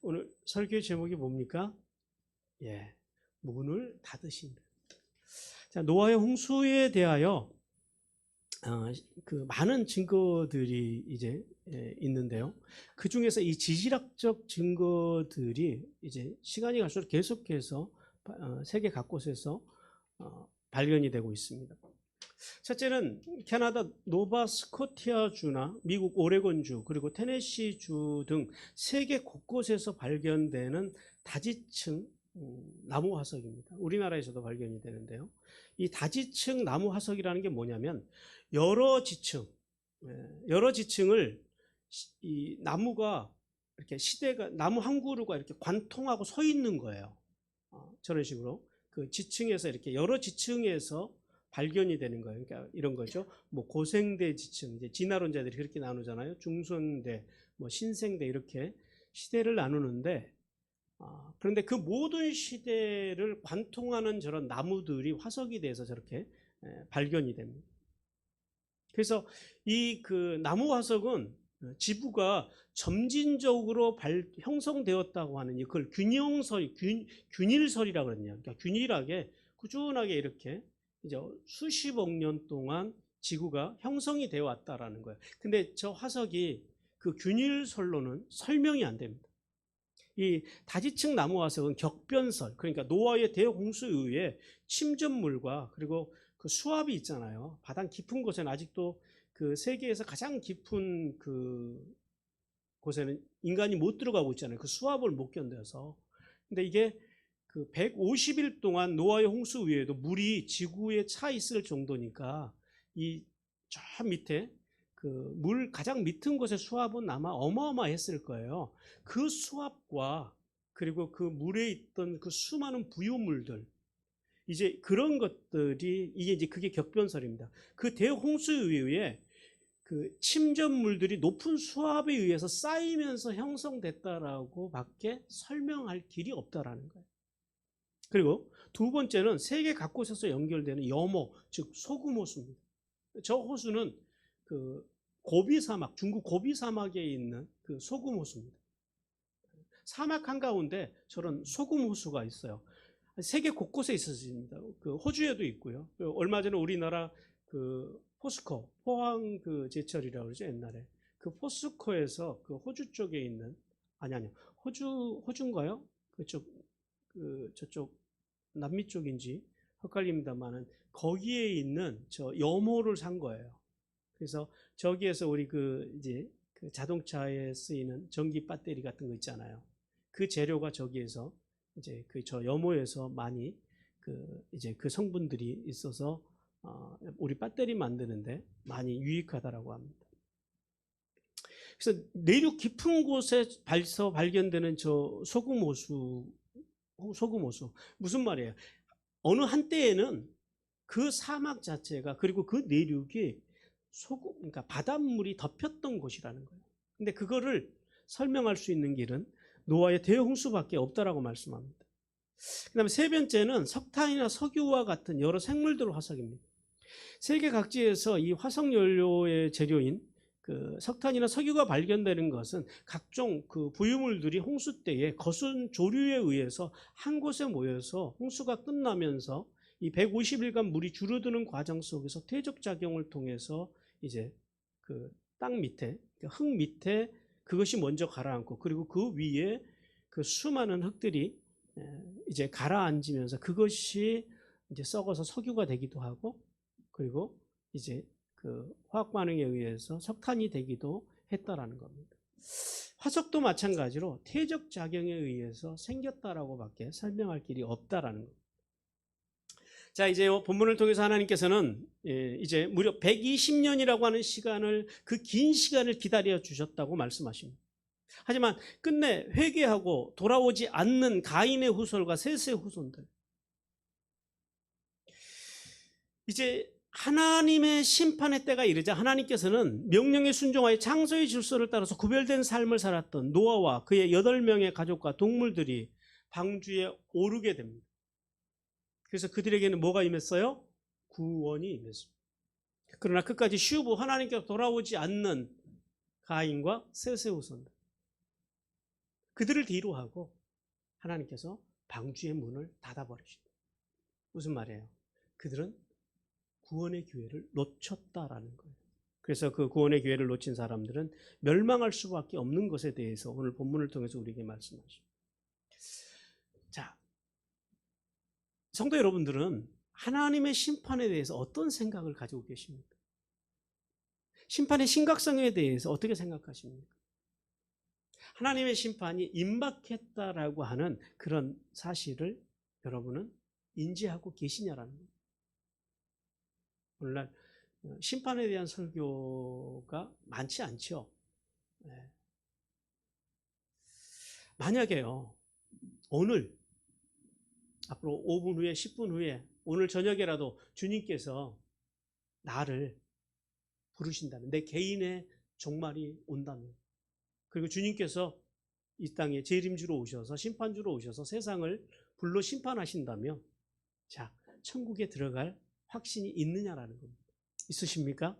오늘 설교의 제목이 뭡니까? 예, 문을 닫으신. 자, 노아의 홍수에 대하여 그 많은 증거들이 이제 있는데요. 그 중에서 이 지질학적 증거들이 이제 시간이 갈수록 계속해서 세계 각곳에서 발견이 되고 있습니다. 첫째는 캐나다 노바스코티아주나 미국 오레곤주 그리고 테네시주 등 세계 곳곳에서 발견되는 다지층 나무 화석입니다. 우리나라에서도 발견이 되는데요. 이 다지층 나무 화석이라는 게 뭐냐면 여러 지층을 이 나무가 이렇게 나무 한 그루가 이렇게 관통하고 서 있는 거예요. 저런 식으로 그 지층에서 이렇게 여러 지층에서 발견이 되는 거예요. 그러니까 이런 거죠. 뭐 고생대 지층, 이제 진화론자들이 그렇게 나누잖아요. 중생대, 뭐 신생대 이렇게 시대를 나누는데, 그런데 그 모든 시대를 관통하는 저런 나무들이 화석이 돼서 저렇게 발견이 됩니다. 그래서 이 그 나무 화석은 지구가 점진적으로 형성되었다고 하는 그걸 균일설이라고 그러거든요. 그러니까 균일하게 꾸준하게 이렇게 이제 수십억 년 동안 지구가 형성이 되어 왔다라는 거예요. 근데 저 화석이 그 균일설로는 설명이 안 됩니다. 이 다지층 나무 화석은 격변설, 그러니까 노아의 대홍수에 의해 침전물과 그리고 그 수압이 있잖아요. 바다 깊은 곳에는 아직도 그 세계에서 가장 깊은 그 곳에는 인간이 못 들어가고 있잖아요. 그 수압을 못 견뎌서. 근데 이게 그 150일 동안 노아의 홍수 위에도 물이 지구에 차 있을 정도니까 이 저 밑에 그 물 가장 밑은 곳의 수압은 아마 어마어마했을 거예요. 그 수압과 그리고 그 물에 있던 그 수많은 부유물들, 이제 그런 것들이 이제 그게 격변설입니다. 그 대홍수에 의해 그 침전물들이 높은 수압에 의해서 쌓이면서 형성됐다라고 밖에 설명할 길이 없다라는 거예요. 그리고 두 번째는 세계 각곳에서 연결되는 염호, 즉 소금 호수입니다. 저 호수는 그 고비 사막, 중국 고비 사막에 있는 그 소금 호수입니다. 사막 한가운데 저런 소금 호수가 있어요. 세계 곳곳에 있었습니다. 그 호주에도 있고요. 얼마 전에 우리나라 그 포스코, 포항 그 제철이라고 그러죠, 옛날에. 그 포스코에서 그 호주 쪽에 있는, 아니요. 호주인가요? 저쪽 남미 쪽인지 헷갈립니다만은 거기에 있는 저 염호를 산 거예요. 그래서 저기에서 우리 이제 그 자동차에 쓰이는 전기 배터리 같은 거 있잖아요. 그 재료가 저기에서 이제 저 염호에서 많이 이제 그 성분들이 있어서 우리 배터리 만드는데 많이 유익하다라고 합니다. 그래서 내륙 깊은 곳에서 발견되는 저 소금 호수 무슨 말이에요? 어느 한때에는 그 사막 자체가 그리고 그 내륙이 그러니까 바닷물이 덮였던 곳이라는 거예요. 근데 그거를 설명할 수 있는 길은 노아의 대홍수밖에 없다라고 말씀합니다. 그 다음에 세 번째는 석탄이나 석유와 같은 여러 생물들 화석입니다. 세계 각지에서 이 화석 연료의 재료인 그 석탄이나 석유가 발견되는 것은 각종 그 부유물들이 홍수 때에 거순 조류에 의해서 한 곳에 모여서 홍수가 끝나면서 이 150일간 물이 줄어드는 과정 속에서 퇴적 작용을 통해서 이제 그 땅 밑에, 흙 밑에 그것이 먼저 가라앉고 그리고 그 위에 그 수많은 흙들이 이제 가라앉으면서 그것이 이제 썩어서 석유가 되기도 하고 그리고 이제 그 화학 반응에 의해서 석탄이 되기도 했다라는 겁니다. 화석도 마찬가지로 퇴적 작용에 의해서 생겼다라고밖에 설명할 길이 없다라는 겁니다. 자, 이제 본문을 통해서 하나님께서는 이제 무려 120년이라고 하는 시간을 그 긴 시간을 기다려 주셨다고 말씀하십니다. 하지만 끝내 회개하고 돌아오지 않는 가인의 후손과 셋의 후손들, 이제 하나님의 심판의 때가 이르자 하나님께서는 명령에 순종하여 창조의 질서를 따라서 구별된 삶을 살았던 노아와 그의 8명의 가족과 동물들이 방주에 오르게 됩니다. 그래서 그들에게는 뭐가 임했어요? 구원이 임했습니다. 그러나 끝까지 슈브 하나님께로 돌아오지 않는 가인과 셋의 후손들, 그들을 뒤로 하고 하나님께서 방주의 문을 닫아버리신다. 무슨 말이에요? 그들은 구원의 기회를 놓쳤다라는 거예요. 그래서 그 구원의 기회를 놓친 사람들은 멸망할 수밖에 없는 것에 대해서 오늘 본문을 통해서 우리에게 말씀하십니다. 자, 성도 여러분들은 하나님의 심판에 대해서 어떤 생각을 가지고 계십니까? 심판의 심각성에 대해서 어떻게 생각하십니까? 하나님의 심판이 임박했다라고 하는 그런 사실을 여러분은 인지하고 계시냐라는 거예요. 오늘날 심판에 대한 설교가 많지 않죠. 네. 만약에요, 오늘 앞으로 5분 후에 10분 후에 오늘 저녁에라도 주님께서 나를 부르신다면, 내 개인의 종말이 온다면, 그리고 주님께서 이 땅에 재림주로 오셔서 심판주로 오셔서 세상을 불로 심판하신다면, 자, 천국에 들어갈 확신이 있느냐라는 겁니다. 있으십니까?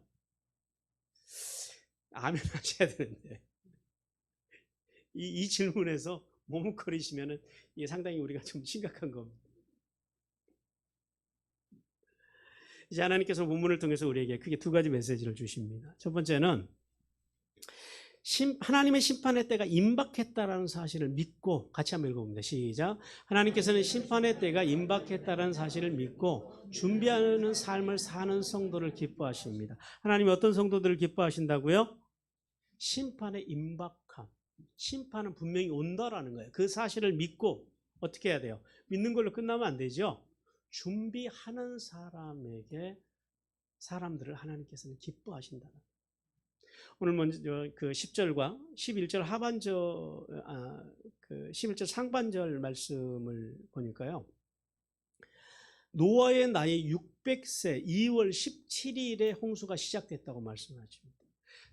아멘 하셔야 되는데 이 질문에서 머뭇거리시면은 이게 상당히 우리가 좀 심각한 겁니다. 이제 하나님께서 본문을 통해서 우리에게 크게 두 가지 메시지를 주십니다. 첫 번째는 하나님의 심판의 때가 임박했다라는 사실을 믿고, 같이 한번 읽어봅니다. 시작. 하나님께서는 심판의 때가 임박했다라는 사실을 믿고 준비하는 삶을 사는 성도를 기뻐하십니다. 하나님이 어떤 성도들을 기뻐하신다고요? 심판의 임박함. 심판은 분명히 온다라는 거예요. 그 사실을 믿고 어떻게 해야 돼요? 믿는 걸로 끝나면 안 되죠. 준비하는 사람들을 하나님께서는 기뻐하신다는 거예요. 오늘 먼저 그 10절과 11절 하반절, 그 11절 상반절 말씀을 보니까요. 노아의 나이 600세 2월 17일에 홍수가 시작됐다고 말씀하십니다.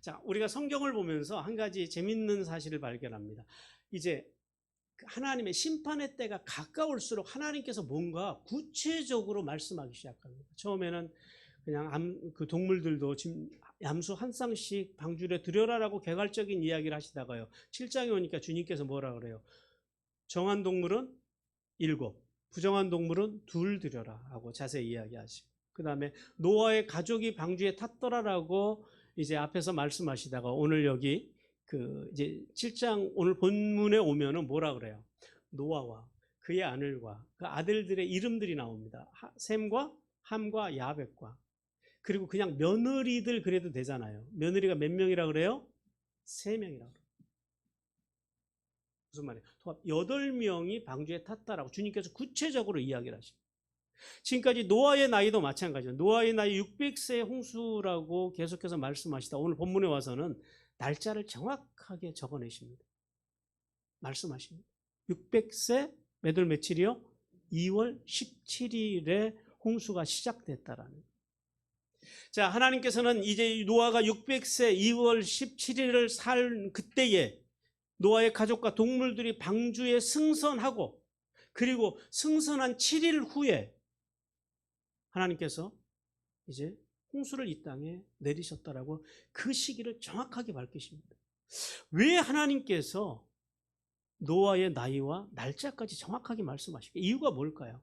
자, 우리가 성경을 보면서 한 가지 재밌는 사실을 발견합니다. 이제 하나님의 심판의 때가 가까울수록 하나님께서 뭔가 구체적으로 말씀하기 시작합니다. 처음에는 그냥 그 동물들도 지금 얌수 한 쌍씩 방주에 들여라라고 개괄적인 이야기를 하시다가요, 7장에 오니까 주님께서 뭐라 그래요? 정한 동물은 7, 부정한 동물은 2 들여라 하고 자세히 이야기하시고, 그 다음에 노아의 가족이 방주에 탔더라라고 이제 앞에서 말씀하시다가 오늘 여기 그 이제 7장 오늘 본문에 오면은 뭐라 그래요? 노아와 그의 아들과 그 아들들의 이름들이 나옵니다. 셈과 함과 야벳과, 그리고 그냥 며느리들 그래도 되잖아요. 며느리가 몇 명이라 그래요? 3명이라고 그래요. 무슨 말이에요? 8명이 방주에 탔다라고 주님께서 구체적으로 이야기를 하십니다. 지금까지 노아의 나이도 마찬가지예요. 노아의 나이 600세의 홍수라고 계속해서 말씀하시다 오늘 본문에 와서는 날짜를 정확하게 적어내십니다. 말씀하십니다. 600세 몇월 며칠이요? 2월 17일에 홍수가 시작됐다라는 거예요. 자, 하나님께서는 이제 노아가 600세 2월 17일을 살 그때에 노아의 가족과 동물들이 방주에 승선하고, 그리고 승선한 7일 후에 하나님께서 이제 홍수를 이 땅에 내리셨다라고 그 시기를 정확하게 밝히십니다. 왜 하나님께서 노아의 나이와 날짜까지 정확하게 말씀하실까? 이유가 뭘까요?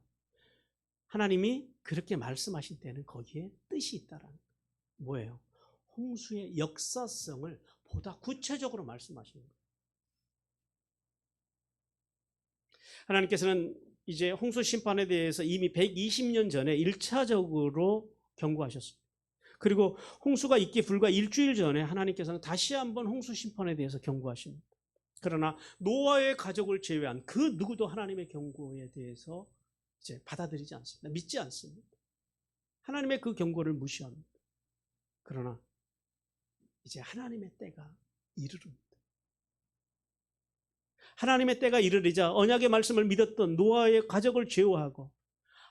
하나님이 그렇게 말씀하신 때는 거기에 뜻이 있다라는 거예요. 뭐예요? 홍수의 역사성을 보다 구체적으로 말씀하시는 거예요. 하나님께서는 이제 홍수 심판에 대해서 이미 120년 전에 1차적으로 경고하셨습니다. 그리고 홍수가 있기 불과 일주일 전에 하나님께서는 다시 한번 홍수 심판에 대해서 경고하십니다. 그러나 노아의 가족을 제외한 그 누구도 하나님의 경고에 대해서 이제 받아들이지 않습니다. 믿지 않습니다. 하나님의 그 경고를 무시합니다. 그러나 이제 하나님의 때가 이르릅니다. 하나님의 때가 이르리자 언약의 말씀을 믿었던 노아의 가족을 제어하고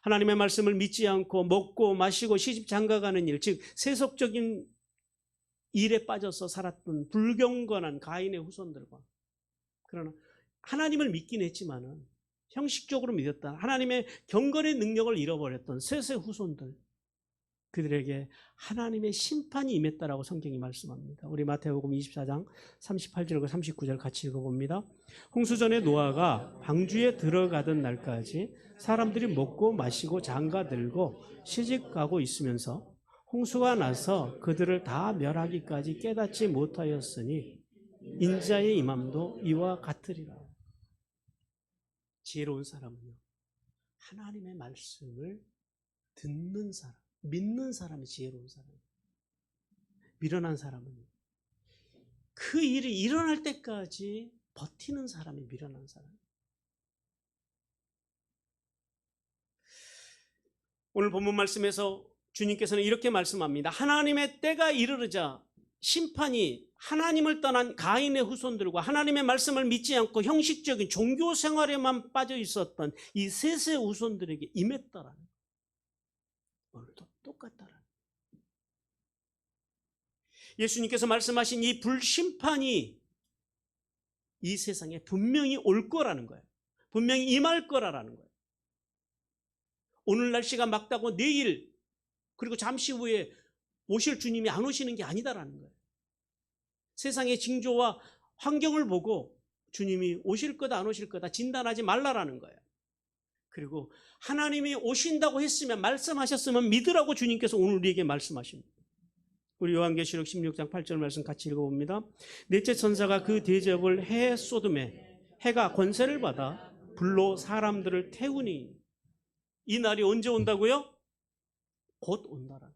하나님의 말씀을 믿지 않고 먹고 마시고 시집 장가가는 일, 즉 세속적인 일에 빠져서 살았던 불경건한 가인의 후손들과, 그러나 하나님을 믿긴 했지만은 형식적으로 믿었다 하나님의 경건의 능력을 잃어버렸던 셋의 후손들, 그들에게 하나님의 심판이 임했다라고 성경이 말씀합니다. 우리 마태복음 24장 38절과 39절 같이 읽어봅니다. 홍수전에 노아가 방주에 들어가던 날까지 사람들이 먹고 마시고 장가들고 시집가고 있으면서 홍수가 나서 그들을 다 멸하기까지 깨닫지 못하였으니 인자의 임함도 이와 같으리라. 지혜로운 사람은요, 하나님의 말씀을 듣는 사람, 믿는 사람이 지혜로운 사람이에요. 미련한 사람은 그 일이 일어날 때까지 버티는 사람이 미련한 사람이에요. 오늘 본문 말씀에서 주님께서는 이렇게 말씀합니다. 하나님의 때가 이르르자 심판이 하나님을 떠난 가인의 후손들과 하나님의 말씀을 믿지 않고 형식적인 종교 생활에만 빠져 있었던 이 셋의 후손들에게 임했다라는 거예요. 오늘도 똑같다라는 거예요. 예수님께서 말씀하신 이 불심판이 이 세상에 분명히 올 거라는 거예요. 분명히 임할 거라는 거예요. 오늘 날씨가 맑다고 내일 그리고 잠시 후에 오실 주님이 안 오시는 게 아니다라는 거예요. 세상의 징조와 환경을 보고 주님이 오실 거다 안 오실 거다 진단하지 말라라는 거예요. 그리고 하나님이 오신다고 했으면 말씀하셨으면 믿으라고 주님께서 오늘 우리에게 말씀하십니다. 우리 요한계시록 16장 8절 말씀 같이 읽어봅니다. 넷째 천사가 그 대접을 해 쏟음에 해가 권세를 받아 불로 사람들을 태우니 이 날이 언제 온다고요? 곧 온다라는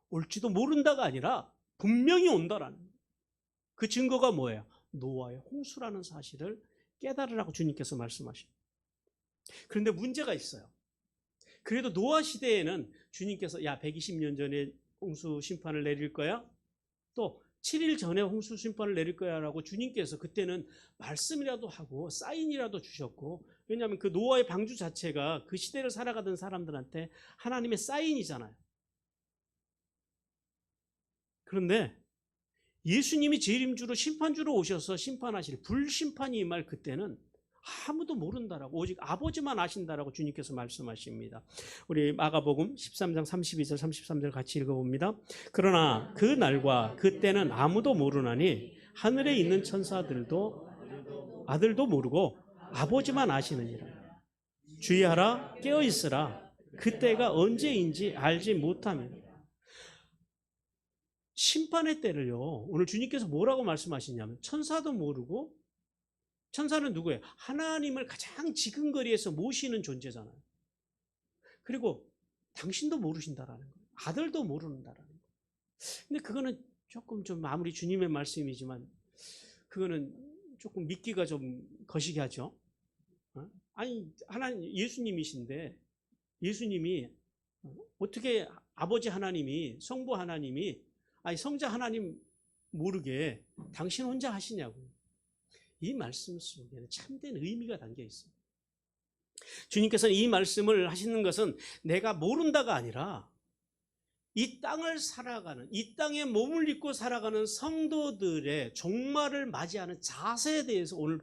올지도 모른다가 아니라 분명히 온다라는 그 증거가 뭐예요? 노아의 홍수라는 사실을 깨달으라고 주님께서 말씀하십니다. 그런데 문제가 있어요. 그래도 노아 시대에는 주님께서 120년 전에 홍수 심판을 내릴 거야? 또 7일 전에 홍수 심판을 내릴 거야 라고 주님께서 그때는 말씀이라도 하고 사인이라도 주셨고, 왜냐하면 그 노아의 방주 자체가 그 시대를 살아가던 사람들한테 하나님의 사인이잖아요. 그런데 예수님이 재림주로 심판주로 오셔서 심판하실 불심판이 임할 그때는 아무도 모른다라고 오직 아버지만 아신다라고 주님께서 말씀하십니다. 우리 마가복음 13장 32절 33절 같이 읽어봅니다. 그러나 그 날과 그 때는 아무도 모르나니 하늘에 있는 천사들도 아들도 모르고 아버지만 아시느니라. 주의하라 깨어있으라 그때가 언제인지 알지 못하면. 심판의 때를요, 오늘 주님께서 뭐라고 말씀하시냐면 천사도 모르고, 천사는 누구예요? 하나님을 가장 지근거리에서 모시는 존재잖아요. 그리고 당신도 모르신다라는 거예요. 아들도 모른다라는 거예요. 근데 그거는 조금 좀 아무리 주님의 말씀이지만 그거는 조금 믿기가 좀 거시기 하죠. 아니 하나님 예수님이신데 예수님이 어떻게 아버지 하나님이 성부 하나님이 아니 성자 하나님 모르게 당신 혼자 하시냐고요. 이 말씀 속에는 참된 의미가 담겨 있어요. 주님께서는 이 말씀을 하시는 것은 내가 모른다가 아니라 이 땅을 살아가는, 이 땅에 몸을 입고 살아가는 성도들의 종말을 맞이하는 자세에 대해서 오늘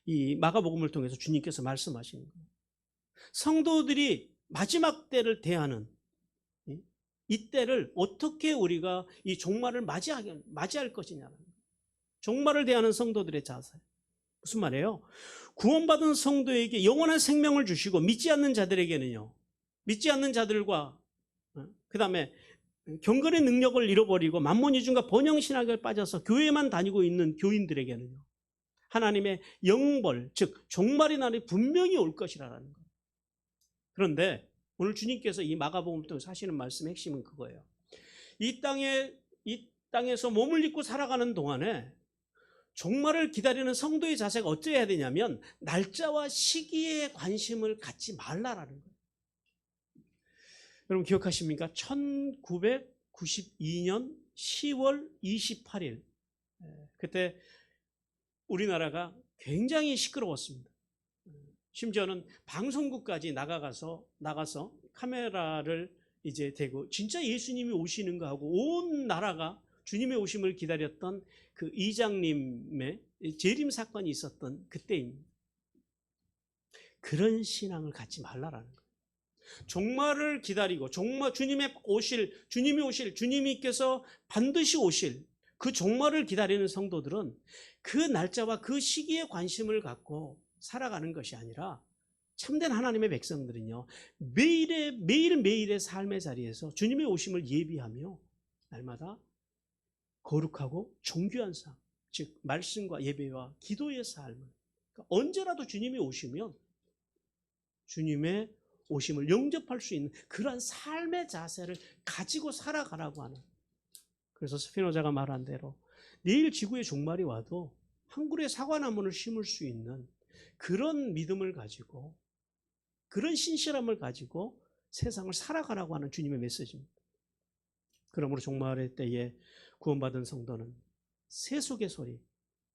이 마가복음을 통해서 주님께서 말씀하시는 거예요. 성도들이 마지막 때를 대하는 이 때를 어떻게 우리가 이 종말을 맞이할 것이냐는 거예요. 종말을 대하는 성도들의 자세. 무슨 말이에요? 구원받은 성도에게 영원한 생명을 주시고 믿지 않는 자들에게는요, 믿지 않는 자들과 그 다음에 경건의 능력을 잃어버리고 만몬이중과 번영신학에 빠져서 교회만 다니고 있는 교인들에게는요, 하나님의 영벌, 즉 종말의 날이 분명히 올 것이라는 거예요. 그런데 오늘 주님께서 이 마가복음을 통해서 하시는 말씀의 핵심은 그거예요. 이 땅에서 몸을 입고 살아가는 동안에 종말을 기다리는 성도의 자세가 어찌해야 되냐면 날짜와 시기에 관심을 갖지 말라라는 거예요. 여러분 기억하십니까? 1992년 10월 28일 그때 우리나라가 굉장히 시끄러웠습니다. 심지어는 방송국까지 나가서 카메라를 이제 대고 진짜 예수님이 오시는가 하고 온 나라가 주님의 오심을 기다렸던 그 이장님의 재림 사건이 있었던 그때입니다. 그런 신앙을 갖지 말라라는 거예요. 종말을 기다리고 주님이 오실, 주님께서 반드시 오실 그 종말을 기다리는 성도들은 그 날짜와 그 시기에 관심을 갖고 살아가는 것이 아니라 참된 하나님의 백성들은요, 매일매일의 삶의 자리에서 주님의 오심을 예비하며 날마다 거룩하고 존귀한 삶, 즉 말씀과 예배와 기도의 삶을, 그러니까 언제라도 주님이 오시면 주님의 오심을 영접할 수 있는 그러한 삶의 자세를 가지고 살아가라고 하는, 그래서 스피노자가 말한 대로 내일 지구의 종말이 와도 한 그루의 사과나무를 심을 수 있는 그런 믿음을 가지고, 그런 신실함을 가지고 세상을 살아가라고 하는 주님의 메시지입니다. 그러므로 종말의 때에 구원받은 성도는 세속의 소리,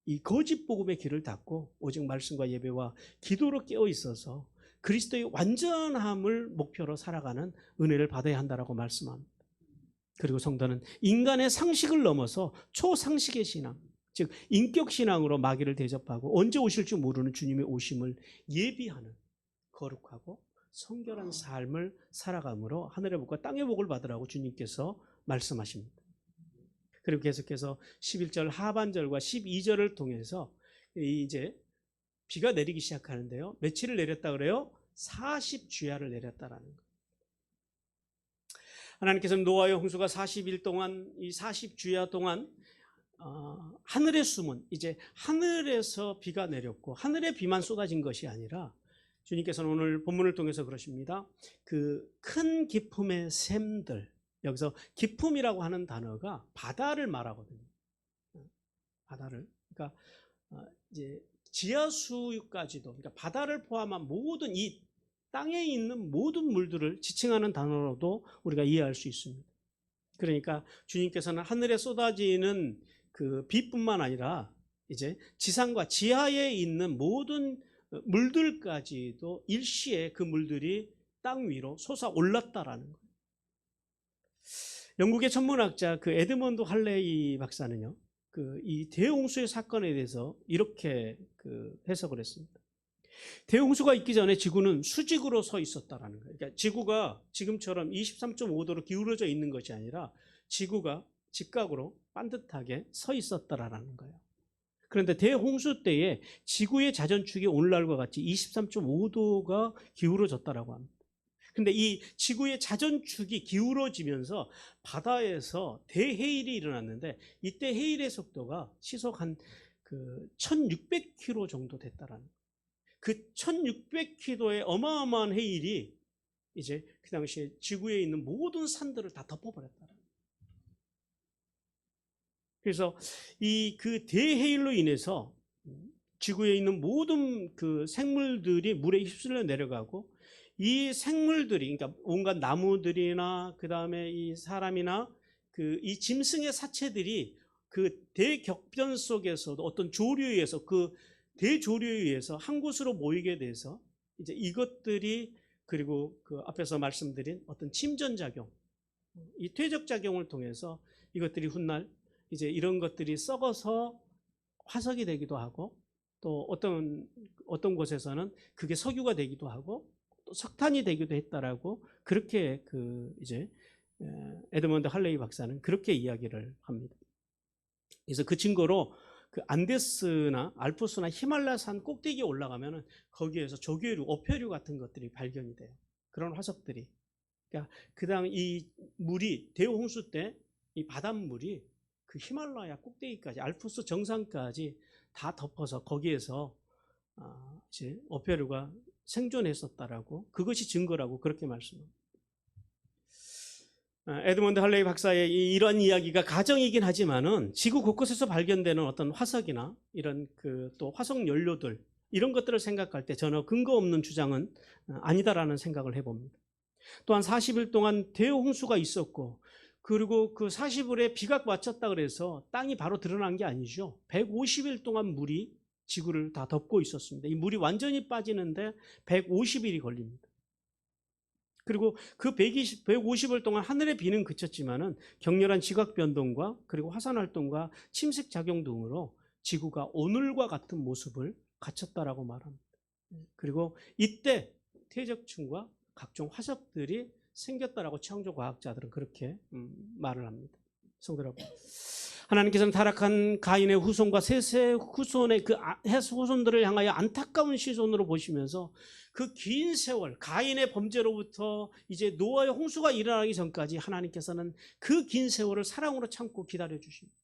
이 거짓 복음의 길을 닫고 오직 말씀과 예배와 기도로 깨어 있어서 그리스도의 완전함을 목표로 살아가는 은혜를 받아야 한다라고 말씀합니다. 그리고 성도는 인간의 상식을 넘어서 초상식의 신앙, 즉 인격 신앙으로 마귀를 대접하고 언제 오실지 모르는 주님의 오심을 예비하는 거룩하고 성결한 삶을 살아감으로 하늘의 복과 땅의 복을 받으라고 주님께서 말씀하십니다. 그리고 계속해서 11절 하반절과 12절을 통해서 이제 비가 내리기 시작하는데요. 며칠을 내렸다 그래요? 40주야를 내렸다라는 거예요. 하나님께서는 노아의 홍수가 40일 동안, 이 40주야 동안 하늘의 수문, 이제 하늘에서 비가 내렸고 하늘의 비만 쏟아진 것이 아니라 주님께서는 오늘 본문을 통해서 그러십니다. 그 큰 기품의 샘들, 여기서 기품이라고 하는 단어가 바다를 말하거든요. 바다를, 그러니까 이제 지하수까지도, 그러니까 바다를 포함한 모든 이 땅에 있는 모든 물들을 지칭하는 단어로도 우리가 이해할 수 있습니다. 그러니까 주님께서는 하늘에 쏟아지는 그 비뿐만 아니라 이제 지상과 지하에 있는 모든 물들까지도 일시에 그 물들이 땅 위로 솟아올랐다라는 거예요. 영국의 천문학자 그 에드먼드 할레이 박사는요, 이 대홍수의 사건에 대해서 이렇게 해석을 했습니다. 대홍수가 있기 전에 지구는 수직으로 서 있었다라는 거예요. 그러니까 지구가 지금처럼 23.5도로 기울어져 있는 것이 아니라 지구가 직각으로 반듯하게 서 있었다라는 거예요. 그런데 대홍수 때에 지구의 자전축이 오늘날과 같이 23.5도가 기울어졌다라고 합니다. 근데 이 지구의 자전축이 기울어지면서 바다에서 대해일이 일어났는데 이때 해일의 속도가 시속 한 1600km 정도 됐다라는 거예요. 그 1600km의 어마어마한 해일이 이제 그 당시에 지구에 있는 모든 산들을 다 덮어버렸다는 거예요. 그래서 그 대해일로 인해서 지구에 있는 모든 그 생물들이 물에 휩쓸려 내려가고, 이 생물들이, 그러니까 온갖 나무들이나 그 다음에 이 사람이나 이 짐승의 사체들이 그 대격변 속에서도 어떤 조류에 의해서, 그 대조류에 의해서 한 곳으로 모이게 돼서 이제 이것들이, 그리고 그 앞에서 말씀드린 어떤 침전작용, 이 퇴적작용을 통해서 이것들이 훗날 이제 이런 것들이 썩어서 화석이 되기도 하고, 또 어떤 곳에서는 그게 석유가 되기도 하고 또 석탄이 되기도 했다라고, 그렇게 이제 에드먼드 할레이 박사는 그렇게 이야기를 합니다. 그래서 그 증거로 그 안데스나 알프스나 히말라야산 꼭대기에 올라가면은 거기에서 조개류, 어패류 같은 것들이 발견이 돼요. 그런 화석들이. 그러니까 이 물이 대홍수 때 이 바닷물이 그 히말라야 꼭대기까지, 알프스 정상까지 다 덮어서 거기에서 이제 어패류가 생존했었다라고, 그것이 증거라고 그렇게 말씀합니다. 에드먼드 할레이 박사의 이런 이야기가 가정이긴 하지만은 지구 곳곳에서 발견되는 어떤 화석이나 이런 또 화석 연료들, 이런 것들을 생각할 때 전혀 근거 없는 주장은 아니다라는 생각을 해봅니다. 또한 40일 동안 대홍수가 있었고, 그리고 그 40일에 비가 맞췄다 그래서 땅이 바로 드러난 게 아니죠. 150일 동안 물이 지구를 다 덮고 있었습니다. 이 물이 완전히 빠지는데 150일이 걸립니다. 그리고 그 150일 동안 하늘의 비는 그쳤지만은 격렬한 지각 변동과 그리고 화산 활동과 침식 작용 등으로 지구가 오늘과 같은 모습을 갖췄다라고 말합니다. 그리고 이때 퇴적층과 각종 화석들이 생겼다라고 창조과학자들은 그렇게 말을 합니다. 성도 여러분, 하나님께서는 타락한 가인의 후손과 셋의 후손의 그 후손들을 향하여 안타까운 시선으로 보시면서 그 긴 세월, 가인의 범죄로부터 이제 노아의 홍수가 일어나기 전까지 하나님께서는 그 긴 세월을 사랑으로 참고 기다려 주십니다.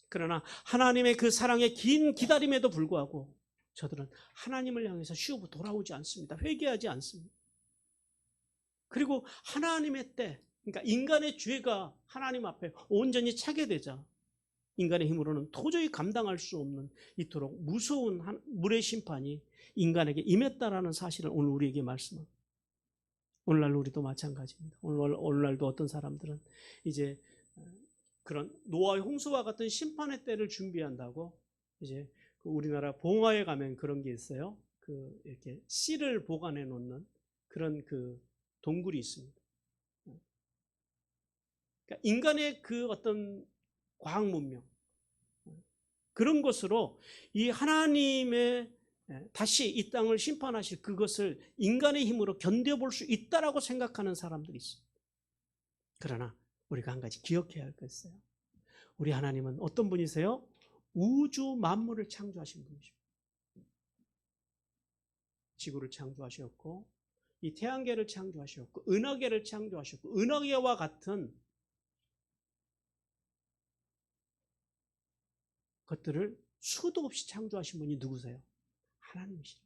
그러나 하나님의 그 사랑의 긴 기다림에도 불구하고 저들은 하나님을 향해서 쉬고 돌아오지 않습니다. 회개하지 않습니다. 그리고 하나님의 때, 그러니까 인간의 죄가 하나님 앞에 온전히 차게 되자 인간의 힘으로는 도저히 감당할 수 없는 이토록 무서운 물의 심판이 인간에게 임했다라는 사실을 오늘 우리에게 말씀합니다. 오늘날 우리도 마찬가지입니다. 오늘날도 어떤 사람들은 이제 그런 노아의 홍수와 같은 심판의 때를 준비한다고 이제 우리나라 봉화에 가면 그런 게 있어요. 그 이렇게 씨를 보관해 놓는 그런 그 동굴이 있습니다. 그러니까 인간의 그 어떤 과학 문명 그런 것으로 이 하나님의 다시 이 땅을 심판하실 그것을 인간의 힘으로 견뎌볼 수 있다라고 생각하는 사람들이 있습니다. 그러나 우리가 한 가지 기억해야 할 것 있어요. 우리 하나님은 어떤 분이세요? 우주 만물을 창조하신 분이십니다. 지구를 창조하셨고 이 태양계를 창조하셨고 은하계를 창조하셨고 은하계와 같은 것들을 수도 없이 창조하신 분이 누구세요? 하나님이시죠.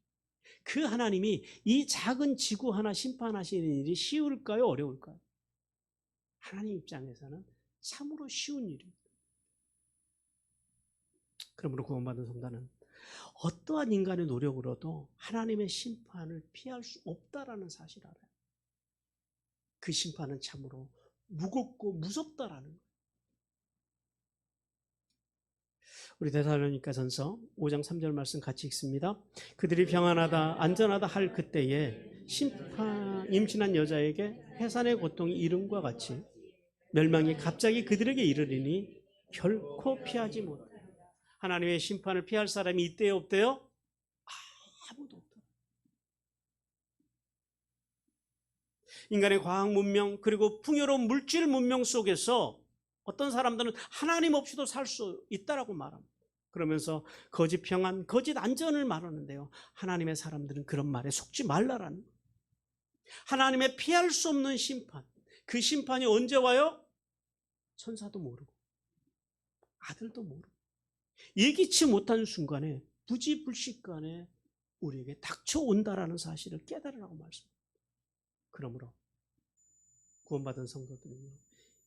그 하나님이 이 작은 지구 하나 심판하시는 일이 쉬울까요? 어려울까요? 하나님 입장에서는 참으로 쉬운 일입니다. 그러므로 구원받은 성도는 어떠한 인간의 노력으로도 하나님의 심판을 피할 수 없다라는 사실을 알아요. 그 심판은 참으로 무겁고 무섭다라는 거예요. 우리 데살로니가전서 5장 3절 말씀 같이 읽습니다. 그들이 평안하다 안전하다 할 그때에 임신한 여자에게 해산의 고통이 이름과 같이 멸망이 갑자기 그들에게 이르리니 결코 피하지 못해. 하나님의 심판을 피할 사람이 있대요 없대요? 아무도 없다. 인간의 과학 문명 그리고 풍요로운 물질 문명 속에서 어떤 사람들은 하나님 없이도 살 수 있다라고 말합니다. 그러면서 거짓 평안, 거짓 안전을 말하는데요. 하나님의 사람들은 그런 말에 속지 말라라는 거예요. 하나님의 피할 수 없는 심판, 그 심판이 언제 와요? 천사도 모르고 아들도 모르고 예기치 못한 순간에 부지불식간에 우리에게 닥쳐온다라는 사실을 깨달으라고 말씀합니다. 그러므로 구원받은 성도들은요,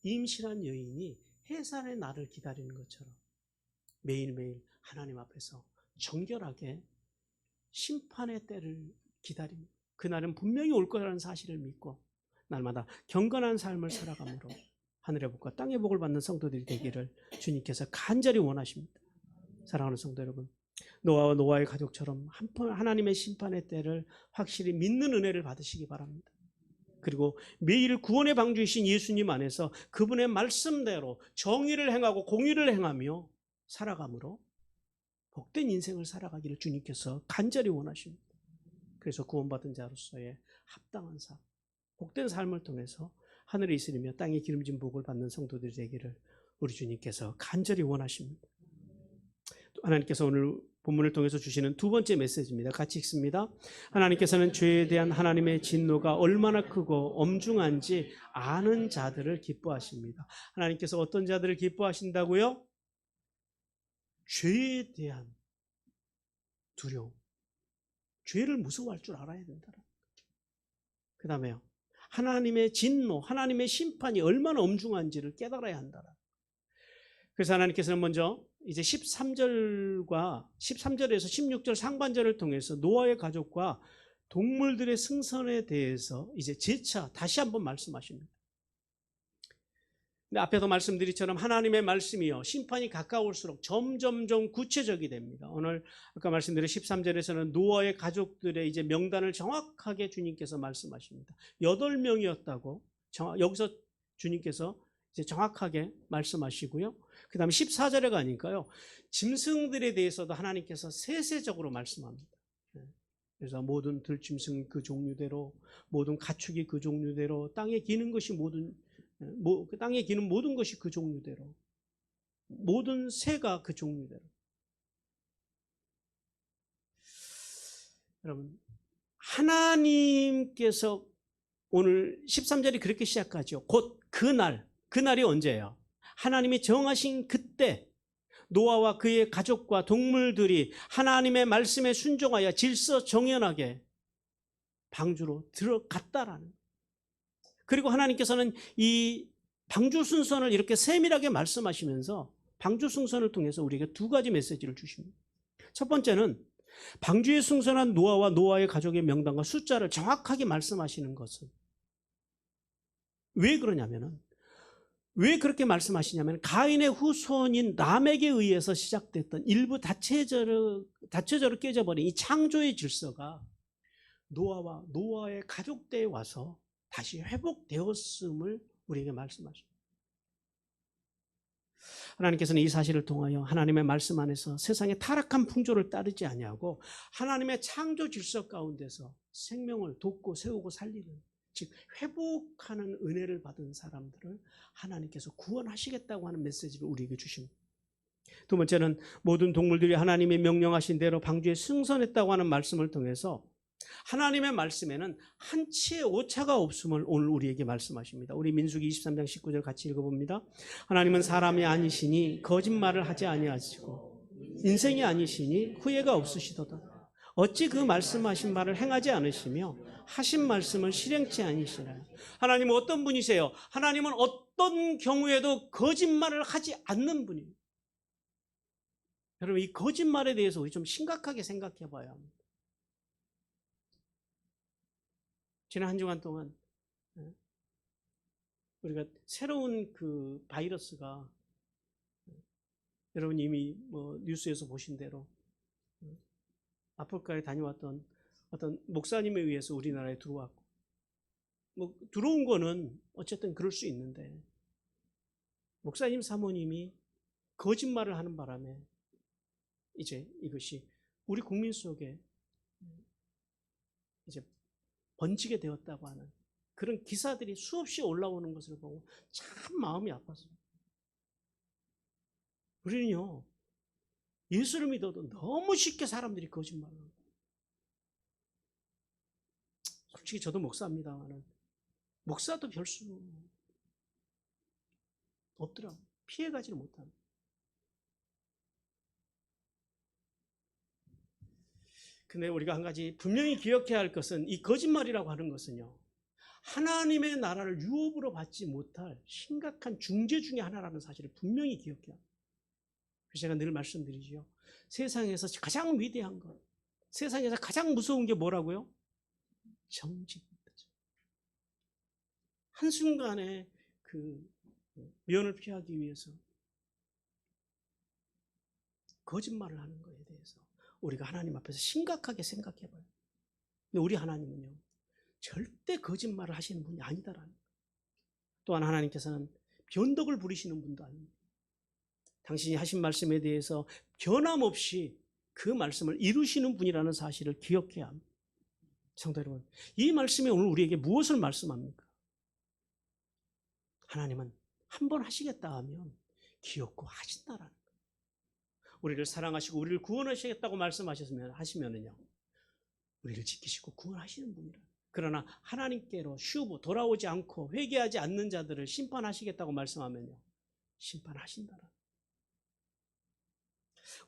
임신한 여인이 해산의 날을 기다리는 것처럼 매일매일 하나님 앞에서 정결하게 심판의 때를 기다립니다. 그날은 분명히 올 거라는 사실을 믿고 날마다 경건한 삶을 살아감으로 하늘의 복과 땅의 복을 받는 성도들이 되기를 주님께서 간절히 원하십니다. 사랑하는 성도 여러분, 노아와 노아의 가족처럼 하나님의 심판의 때를 확실히 믿는 은혜를 받으시기 바랍니다. 그리고 매일 구원의 방주이신 예수님 안에서 그분의 말씀대로 정의를 행하고 공의를 행하며 살아감으로 복된 인생을 살아가기를 주님께서 간절히 원하십니다. 그래서 구원받은 자로서의 합당한 삶, 복된 삶을 통해서 하늘에 있으리며 땅에 기름진 복을 받는 성도들이 되기를 우리 주님께서 간절히 원하십니다. 하나님께서 오늘 본문을 통해서 주시는 두 번째 메시지입니다. 같이 읽습니다. 하나님께서는 죄에 대한 하나님의 진노가 얼마나 크고 엄중한지 아는 자들을 기뻐하십니다. 하나님께서 어떤 자들을 기뻐하신다고요? 죄에 대한 두려움, 죄를 무서워할 줄 알아야 된다. 그 다음에요, 하나님의 진노, 하나님의 심판이 얼마나 엄중한지를 깨달아야 한다. 그래서 하나님께서는 먼저 이제 13절에서 16절 상반절을 통해서 노아의 가족과 동물들의 승선에 대해서 이제 재차 다시 한번 말씀하십니다. 근데 앞에도 말씀드리처럼 하나님의 말씀이요, 심판이 가까울수록 점점점 구체적이 됩니다. 오늘 아까 말씀드린 13절에서는 노아의 가족들의 이제 명단을 정확하게 주님께서 말씀하십니다. 8명이었다고 여기서 주님께서 이제 정확하게 말씀하시고요. 그 다음에 14절에 가니까요, 짐승들에 대해서도 하나님께서 세세적으로 말씀합니다. 그래서 모든 들짐승 그 종류대로, 모든 가축이 그 종류대로, 땅에 기는 것이 땅에 기는 모든 것이 그 종류대로, 모든 새가 그 종류대로. 여러분, 하나님께서 오늘 13절이 그렇게 시작하죠. 곧 그날이 언제예요? 하나님이 정하신 그때 노아와 그의 가족과 동물들이 하나님의 말씀에 순종하여 질서정연하게 방주로 들어갔다라는. 그리고 하나님께서는 이 방주 순서를 이렇게 세밀하게 말씀하시면서 방주 순서를 통해서 우리에게 두 가지 메시지를 주십니다. 첫 번째는 방주에 승선한 노아와 노아의 가족의 명단과 숫자를 정확하게 말씀하시는 것은 왜 그러냐면은, 왜 그렇게 말씀하시냐면, 가인의 후손인 람에게 의해서 시작됐던 일부 다체제로 깨져버린 이 창조의 질서가 노아와 노아의 가족대에 와서 다시 회복되었음을 우리에게 말씀하십니다. 하나님께서는 이 사실을 통하여 하나님의 말씀 안에서 세상의 타락한 풍조를 따르지 아니하고 하나님의 창조 질서 가운데서 생명을 돕고 세우고 살리는, 즉 회복하는 은혜를 받은 사람들을 하나님께서 구원하시겠다고 하는 메시지를 우리에게 주십니다. 두 번째는 모든 동물들이 하나님이 명령하신 대로 방주에 승선했다고 하는 말씀을 통해서 하나님의 말씀에는 한치의 오차가 없음을 오늘 우리에게 말씀하십니다. 우리 민수기 23장 19절 같이 읽어봅니다. 하나님은 사람이 아니시니 거짓말을 하지 아니하시고 인생이 아니시니 후회가 없으시도다. 어찌 그 말씀하신 말을 행하지 않으시며 하신 말씀을 실행치 아니시나요? 하나님은 어떤 분이세요? 하나님은 어떤 경우에도 거짓말을 하지 않는 분입니다. 여러분, 이 거짓말에 대해서 우리 좀 심각하게 생각해 봐야 합니다. 지난 한 주간 동안 우리가 새로운 그 바이러스가, 여러분 이미 뭐 뉴스에서 보신 대로 아프리카에 다녀왔던 어떤 목사님에 의해서 우리나라에 들어왔고, 뭐 들어온 거는 어쨌든 그럴 수 있는데, 목사님 사모님이 거짓말을 하는 바람에 이제 이것이 우리 국민 속에 이제 번지게 되었다고 하는 그런 기사들이 수없이 올라오는 것을 보고 참 마음이 아팠어요. 우리는요, 예수를 믿어도 너무 쉽게 사람들이 거짓말을 합니다. 솔직히 저도 목사입니다만 목사도 별수 없더라고요. 피해가지를 못합니다. 근데 우리가 한 가지 분명히 기억해야 할 것은, 이 거짓말이라고 하는 것은요, 하나님의 나라를 유업으로 받지 못할 심각한 중죄 중에 하나라는 사실을 분명히 기억해야 합니다. 그래서 제가 늘 말씀드리죠. 세상에서 가장 위대한 것, 세상에서 가장 무서운 게 뭐라고요? 정직입니다. 한순간에 그 면을 피하기 위해서 거짓말을 하는 것에 대해서 우리가 하나님 앞에서 심각하게 생각해 봐요. 근데 우리 하나님은요, 절대 거짓말을 하시는 분이 아니다라는 거예요. 또한 하나님께서는 변덕을 부리시는 분도 아닙니다. 당신이 하신 말씀에 대해서 변함없이 그 말씀을 이루시는 분이라는 사실을 기억해야 합니다. 성도 여러분, 이 말씀이 오늘 우리에게 무엇을 말씀합니까? 하나님은 한 번 하시겠다 하면 기억고 하신다라는 거예요. 우리를 사랑하시고 우리를 구원하시겠다고 말씀하시면은요, 우리를 지키시고 구원하시는 분이라. 그러나 하나님께로 슈브 돌아오지 않고 회개하지 않는 자들을 심판하시겠다고 말씀하면요, 심판하신다라.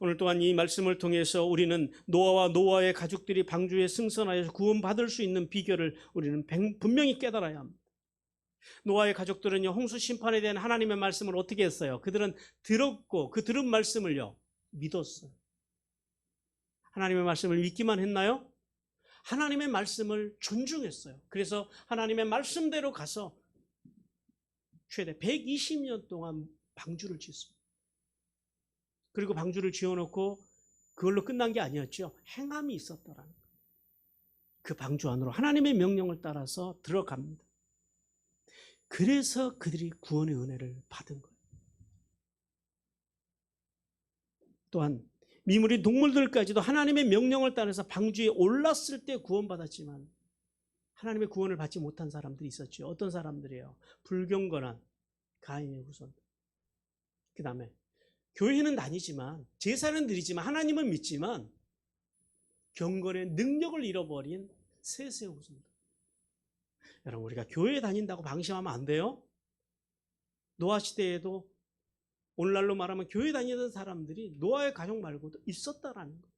오늘 또한 이 말씀을 통해서 우리는 노아와 노아의 가족들이 방주에 승선하여 구원받을 수 있는 비결을 우리는 분명히 깨달아야 합니다. 노아의 가족들은요, 홍수 심판에 대한 하나님의 말씀을 어떻게 했어요? 그들은 들었고 그 들은 말씀을요, 믿었어요. 하나님의 말씀을 믿기만 했나요? 하나님의 말씀을 존중했어요. 그래서 하나님의 말씀대로 가서 최대 120년 동안 방주를 짓습니다. 그리고 방주를 지어놓고 그걸로 끝난 게 아니었죠. 행함이 있었더라는 거예요. 그 방주 안으로 하나님의 명령을 따라서 들어갑니다. 그래서 그들이 구원의 은혜를 받은 거예요. 또한 미물인 동물들까지도 하나님의 명령을 따라서 방주에 올랐을 때 구원받았지만 하나님의 구원을 받지 못한 사람들이 있었죠. 어떤 사람들이에요? 불경건한 가인의 후손. 그 다음에 교회는 다니지만 제사는 드리지만 하나님은 믿지만 경건의 능력을 잃어버린 셋의 후손들. 여러분, 우리가 교회에 다닌다고 방심하면 안 돼요. 노아 시대에도 오늘날로 말하면 교회 다니던 사람들이 노아의 가족 말고도 있었다라는 거예요.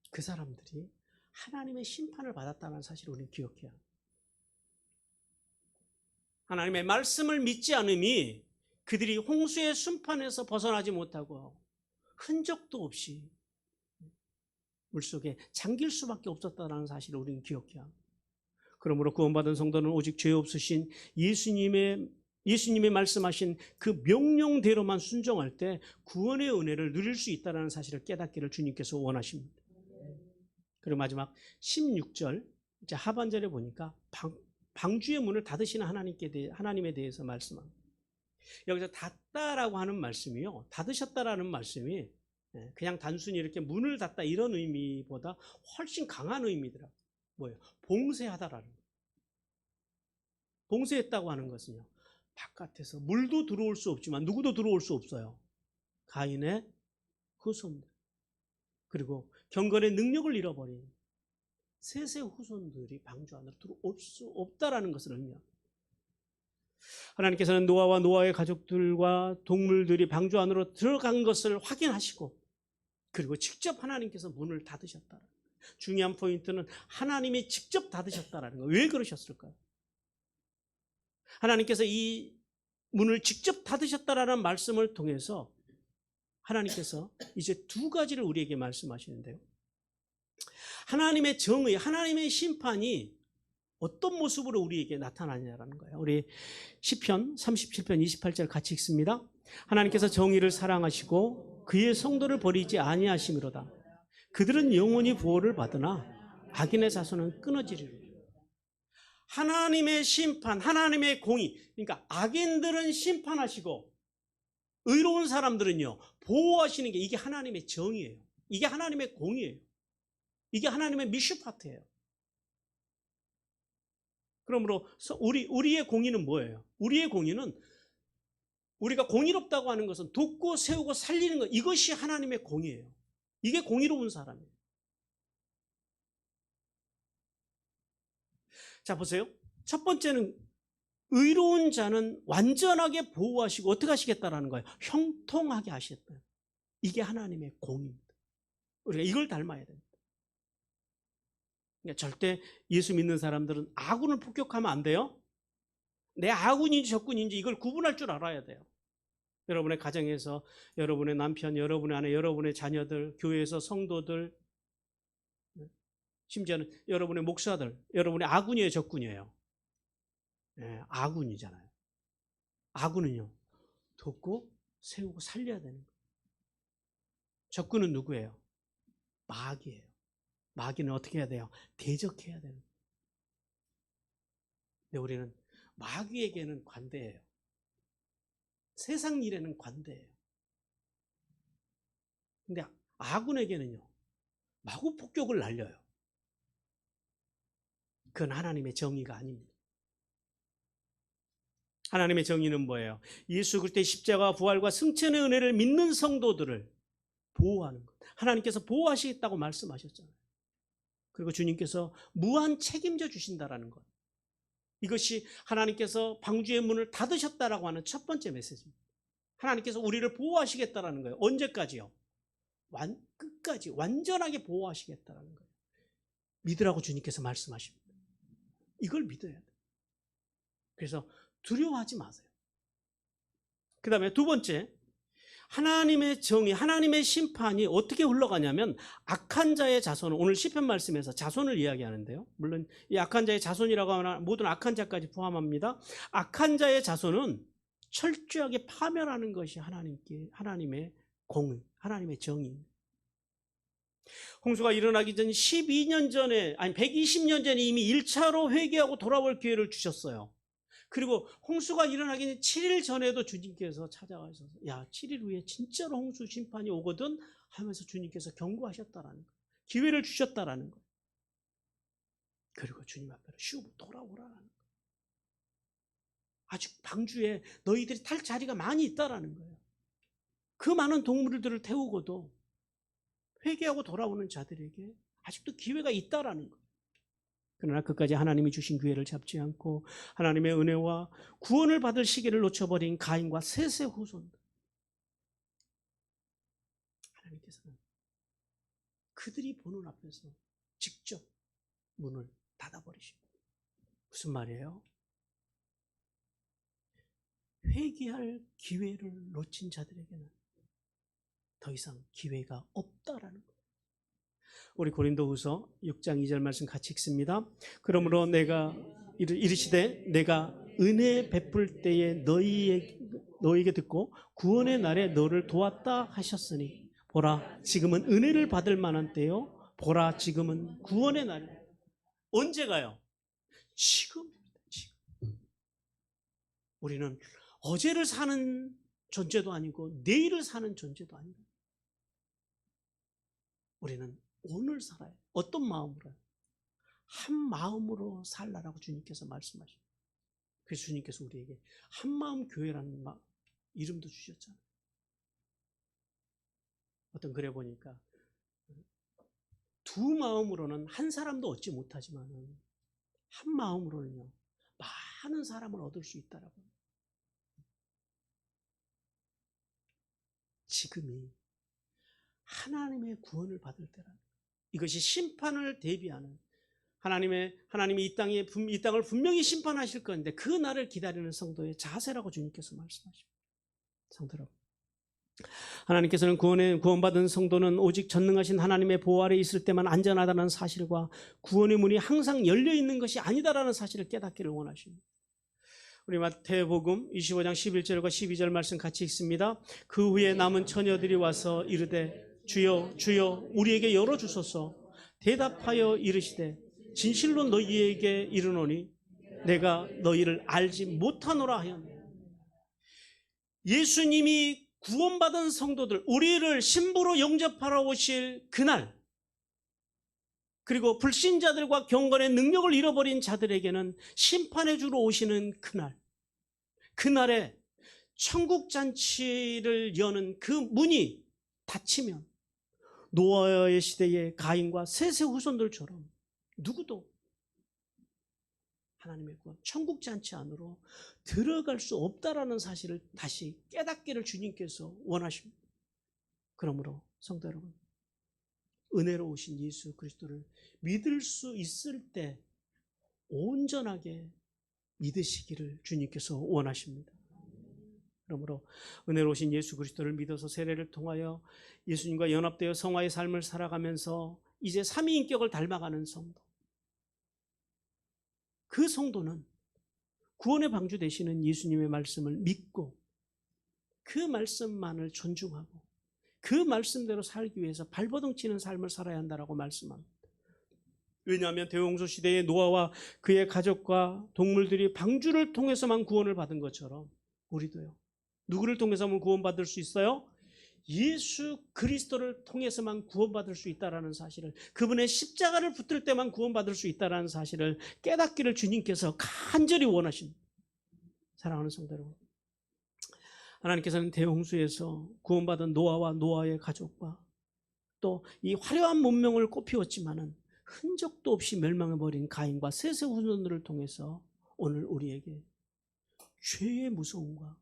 그 사람들이 하나님의 심판을 받았다는 사실을 우리는 기억해야 합니다. 하나님의 말씀을 믿지 않음이 그들이 홍수의 심판에서 벗어나지 못하고 흔적도 없이 물속에 잠길 수밖에 없었다는 사실을 우리는 기억해야 합니다. 그러므로 구원받은 성도는 오직 죄 없으신 예수님의 말씀하신 그 명령대로만 순종할 때 구원의 은혜를 누릴 수 있다는 사실을 깨닫기를 주님께서 원하십니다. 그리고 마지막 16절 이제 하반절에 보니까 방주의 문을 닫으시는 하나님에 대해서 말씀합니다. 여기서 닫다라고 하는 말씀이요, 닫으셨다라는 말씀이 그냥 단순히 이렇게 문을 닫다 이런 의미보다 훨씬 강한 의미더라고요. 뭐예요? 봉쇄하다라는 거예요. 봉쇄했다고 하는 것은요, 바깥에서 물도 들어올 수 없지만 누구도 들어올 수 없어요. 가인의 후손들, 그리고 경건의 능력을 잃어버린 셋의 후손들이 방주 안으로 들어올 수 없다라는 것을 의미합니다. 하나님께서는 노아와 노아의 가족들과 동물들이 방주 안으로 들어간 것을 확인하시고 그리고 직접 하나님께서 문을 닫으셨다. 중요한 포인트는 하나님이 직접 닫으셨다는 거예요. 왜 그러셨을까요? 하나님께서 이 문을 직접 닫으셨다라는 말씀을 통해서 하나님께서 이제 두 가지를 우리에게 말씀하시는데요. 하나님의 정의, 하나님의 심판이 어떤 모습으로 우리에게 나타나냐라는 거예요. 우리 시편 37편 28절 같이 읽습니다. 하나님께서 정의를 사랑하시고 그의 성도를 버리지 아니하심이로다. 그들은 영원히 보호를 받으나 악인의 자손은 끊어지리로다. 하나님의 심판, 하나님의 공의, 그러니까 악인들은 심판하시고 의로운 사람들은요 보호하시는 게 이게 하나님의 정의예요. 이게 하나님의 공의예요. 이게 하나님의 미슈파트예요. 그러므로 우리의 공의는 뭐예요? 우리의 공의는 우리가 공의롭다고 하는 것은 돕고 세우고 살리는 것, 이것이 하나님의 공의예요. 이게 공의로운 사람이에요. 자, 보세요. 첫 번째는 의로운 자는 완전하게 보호하시고 어떻게 하시겠다라는 거예요? 형통하게 하시겠다. 이게 하나님의 공의입니다. 우리가 이걸 닮아야 됩니다. 그러니까 절대 예수 믿는 사람들은 아군을 폭격하면 안 돼요. 내 아군인지 적군인지 이걸 구분할 줄 알아야 돼요. 여러분의 가정에서 여러분의 남편, 여러분의 아내, 여러분의 자녀들, 교회에서 성도들, 심지어는 여러분의 목사들, 여러분의 아군이에요, 적군이에요? 네, 아군이잖아요. 아군은요, 돕고 세우고 살려야 되는 거예요. 적군은 누구예요? 마귀예요. 마귀는 어떻게 해야 돼요? 대적해야 되는 거예요. 근데 우리는 마귀에게는 관대해요. 세상 일에는 관대해요. 근데 아군에게는요, 마구 폭격을 날려요. 그건 하나님의 정의가 아닙니다. 하나님의 정의는 뭐예요? 예수 그리스도의 십자가 부활과 승천의 은혜를 믿는 성도들을 보호하는 것. 하나님께서 보호하시겠다고 말씀하셨잖아요. 그리고 주님께서 무한 책임져 주신다라는 것. 이것이 하나님께서 방주의 문을 닫으셨다라고 하는 첫 번째 메시지입니다. 하나님께서 우리를 보호하시겠다라는 거예요. 언제까지요? 끝까지 완전하게 보호하시겠다라는 거예요. 믿으라고 주님께서 말씀하십니다. 이걸 믿어야 돼요. 그래서 두려워하지 마세요. 그 다음에 두 번째, 하나님의 정의, 하나님의 심판이 어떻게 흘러가냐면 악한 자의 자손은, 오늘 시편 말씀에서 자손을 이야기하는데요. 물론 이 악한 자의 자손이라고 하면 모든 악한 자까지 포함합니다. 악한 자의 자손은 철저하게 파멸하는 것이 하나님의 공의, 하나님의 정의입니다. 홍수가 일어나기 전 12년 전에, 아니 120년 전에 이미 1차로 회개하고 돌아올 기회를 주셨어요. 그리고 홍수가 일어나기 7일 전에도 주님께서 찾아가셔서 야 7일 후에 진짜로 홍수 심판이 오거든 하면서 주님께서 경고하셨다라는 거예요. 기회를 주셨다라는 거예요. 그리고 주님 앞으로 쉬고 돌아오라는 거예요. 아직 방주에 너희들이 탈 자리가 많이 있다라는 거예요. 그 많은 동물들을 태우고도 회개하고 돌아오는 자들에게 아직도 기회가 있다라는 거예요. 그러나 끝까지 하나님이 주신 기회를 잡지 않고 하나님의 은혜와 구원을 받을 시기를 놓쳐버린 가인과 셋의 후손들, 하나님께서는 그들이 보는 앞에서 직접 문을 닫아버리십니다. 무슨 말이에요? 회개할 기회를 놓친 자들에게는 더 이상 기회가 없다라는 거예요. 우리 고린도후서 6장 2절 말씀 같이 읽습니다. 그러므로 내가 이르시되 내가 은혜 베풀 때에 너희에게 듣고 구원의 날에 너를 도왔다 하셨으니 보라 지금은 은혜를 받을 만한 때요 보라 지금은 구원의 날. 언제가요? 지금. 우리는 어제를 사는 존재도 아니고 내일을 사는 존재도 아니고 우리는 오늘 살아요. 어떤 마음으로요? 한 마음으로 살라라고 주님께서 말씀하십니다. 그래서 주님께서 우리에게 한마음 교회라는 이름도 주셨잖아요. 어떤 글에 보니까 두 마음으로는 한 사람도 얻지 못하지만 한 마음으로는요 많은 사람을 얻을 수 있다라고. 지금이 하나님의 구원을 받을 때라는 거예요. 이것이 심판을 대비하는 하나님이 이 땅을 분명히 심판하실 건데 그 날을 기다리는 성도의 자세라고 주님께서 말씀하십니다. 성도 여러분, 하나님께서는 구원받은 성도는 오직 전능하신 하나님의 보호 아래 있을 때만 안전하다는 사실과 구원의 문이 항상 열려 있는 것이 아니다라는 사실을 깨닫기를 원하십니다. 우리 마태복음 25장 11절과 12절 말씀 같이 읽습니다. 그 후에 남은 처녀들이 와서 이르되 주여 주여 우리에게 열어주소서. 대답하여 이르시되 진실로 너희에게 이르노니 내가 너희를 알지 못하노라 하였네. 예수님이 구원받은 성도들, 우리를 신부로 영접하러 오실 그날, 그리고 불신자들과 경건의 능력을 잃어버린 자들에게는 심판해 주러 오시는 그날에 천국잔치를 여는 그 문이 닫히면 노아의 시대의 가인과 셋의 후손들처럼 누구도 하나님의 구원, 천국잔치 안으로 들어갈 수 없다라는 사실을 다시 깨닫기를 주님께서 원하십니다. 그러므로 성도 여러분, 은혜로 오신 예수 그리스도를 믿을 수 있을 때 온전하게 믿으시기를 주님께서 원하십니다. 그러므로 은혜로 오신 예수 그리스도를 믿어서 세례를 통하여 예수님과 연합되어 성화의 삶을 살아가면서 이제 삼위인격을 닮아가는 성도, 그 성도는 구원의 방주 되시는 예수님의 말씀을 믿고 그 말씀만을 존중하고 그 말씀대로 살기 위해서 발버둥 치는 삶을 살아야 한다라고 말씀합니다. 왜냐하면 대홍수 시대의 노아와 그의 가족과 동물들이 방주를 통해서만 구원을 받은 것처럼 우리도요. 누구를 통해서만 구원받을 수 있어요? 예수 그리스도를 통해서만 구원받을 수 있다는 사실을, 그분의 십자가를 붙들 때만 구원받을 수 있다는 사실을 깨닫기를 주님께서 간절히 원하십니다. 사랑하는 성도 여러분, 하나님께서는 대홍수에서 구원받은 노아와 노아의 가족과 또 이 화려한 문명을 꽃피웠지만은 흔적도 없이 멸망해버린 가인과 셋의 후손들을 통해서 오늘 우리에게 죄의 무서움과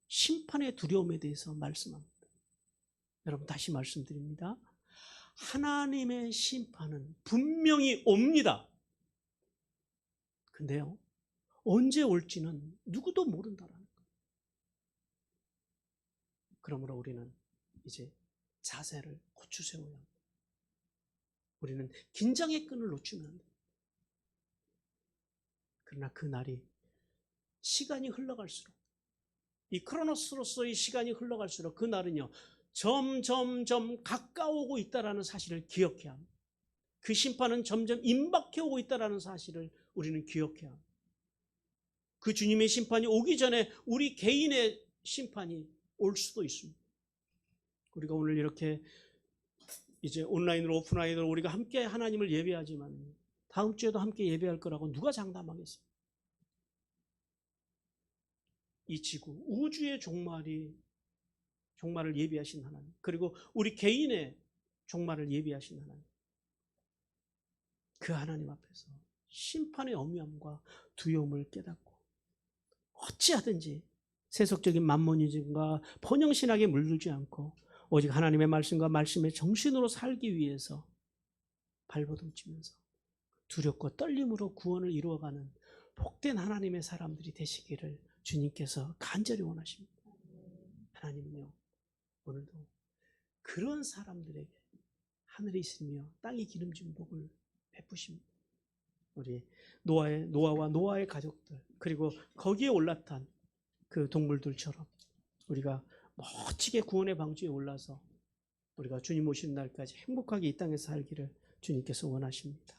심판의 두려움에 대해서 말씀합니다. 여러분, 다시 말씀드립니다. 하나님의 심판은 분명히 옵니다. 근데요, 언제 올지는 누구도 모른다라는 거예요. 그러므로 우리는 이제 자세를 고추 세워야 합니다. 우리는 긴장의 끈을 놓치면 안 됩니다. 그러나 그 날이 시간이 흘러갈수록, 이 크로노스로서의 시간이 흘러갈수록 그 날은요 점점점 가까워오고 있다는 사실을 기억해야 합니다. 그 심판은 점점 임박해 오고 있다는 사실을 우리는 기억해야 합니다. 그 주님의 심판이 오기 전에 우리 개인의 심판이 올 수도 있습니다. 우리가 오늘 이렇게 이제 온라인으로 오프라인으로 우리가 함께 하나님을 예배하지만 다음 주에도 함께 예배할 거라고 누가 장담하겠어요? 이 지구, 우주의 종말을 예비하신 하나님, 그리고 우리 개인의 종말을 예비하신 하나님, 그 하나님 앞에서 심판의 엄연함과 두려움을 깨닫고 어찌하든지 세속적인 만모니즘과 번영신학에 물들지 않고 오직 하나님의 말씀과 말씀의 정신으로 살기 위해서 발버둥치면서 두렵고 떨림으로 구원을 이루어가는 복된 하나님의 사람들이 되시기를 주님께서 간절히 원하십니다. 하나님은요, 오늘도 그런 사람들에게 하늘에 있으며 땅에 기름진 복을 베푸십니다. 우리 노아와 노아의 가족들, 그리고 거기에 올라탄 그 동물들처럼 우리가 멋지게 구원의 방주에 올라서 우리가 주님 오시는 날까지 행복하게 이 땅에서 살기를 주님께서 원하십니다.